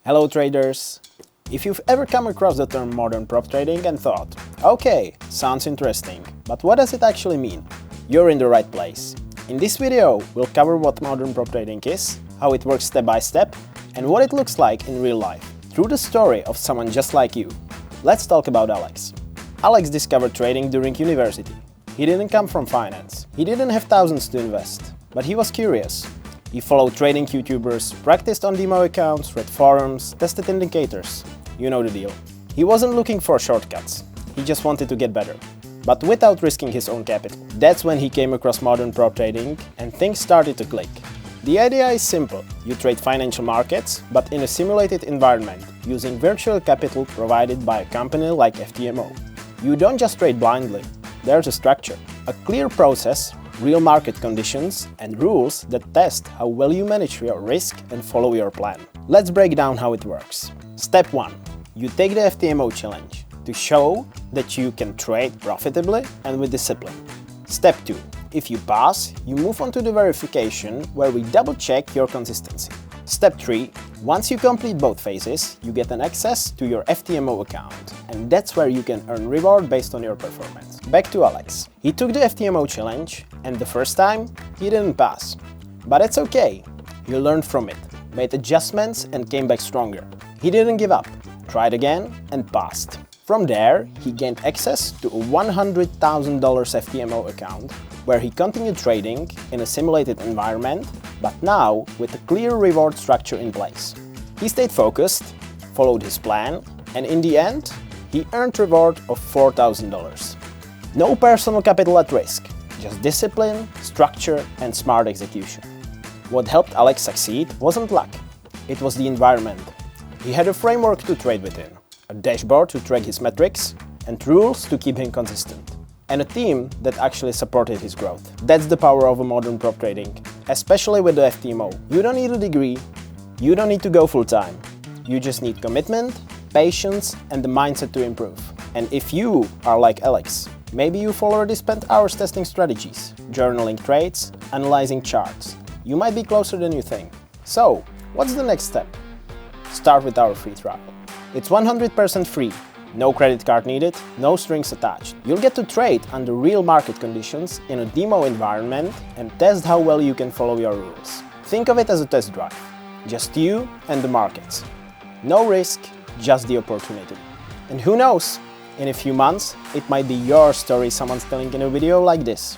Hello traders! If you've ever come across the term modern prop trading and thought, okay, sounds interesting, but what does it actually mean? You're in the right place. In this video, we'll cover what modern prop trading is, how it works step by step, and what it looks like in real life, through the story of someone just like you. Let's talk about Alex. Alex discovered trading during university. He didn't come from finance. He didn't have thousands to invest, but he was curious. He followed trading YouTubers, practiced on demo accounts, read forums, tested indicators. You know the deal. He wasn't looking for shortcuts. He just wanted to get better, but without risking his own capital. That's when he came across modern prop trading and things started to click. The idea is simple. You trade financial markets, but in a simulated environment, using virtual capital provided by a company like FTMO. You don't just trade blindly. There's a structure, a clear process, real market conditions, and rules that test how well you manage your risk and follow your plan. Let's break down how it works. Step 1. You take the FTMO challenge to show that you can trade profitably and with discipline. Step 2. If you pass, you move on to the verification, where we double-check your consistency. Step 3. Once you complete both phases, you get an access to your FTMO account, and that's where you can earn reward based on your performance. Back to Alex. He took the FTMO challenge, and the first time, he didn't pass. But it's okay. He learned from it, made adjustments, and came back stronger. He didn't give up, tried again, and passed. From there, he gained access to a $100,000 FTMO account, where he continued trading in a simulated environment, but now with a clear reward structure in place. He stayed focused, followed his plan, and in the end, he earned reward of $4,000. No personal capital at risk, just discipline, structure, and smart execution. What helped Alex succeed wasn't luck, it was the environment. He had a framework to trade within, a dashboard to track his metrics, and rules to keep him consistent, and a team that actually supported his growth. That's the power of a modern prop trading, especially with the FTMO. You don't need a degree, you don't need to go full-time. You just need commitment, patience, and the mindset to improve. And if you are like Alex, maybe you've already spent hours testing strategies, journaling trades, analyzing charts. You might be closer than you think. So, what's the next step? Start with our free trial. It's 100% free. No credit card needed, no strings attached. You'll get to trade under real market conditions in a demo environment and test how well you can follow your rules. Think of it as a test drive. Just you and the markets. No risk, just the opportunity. And who knows, in a few months, it might be your story someone's telling in a video like this.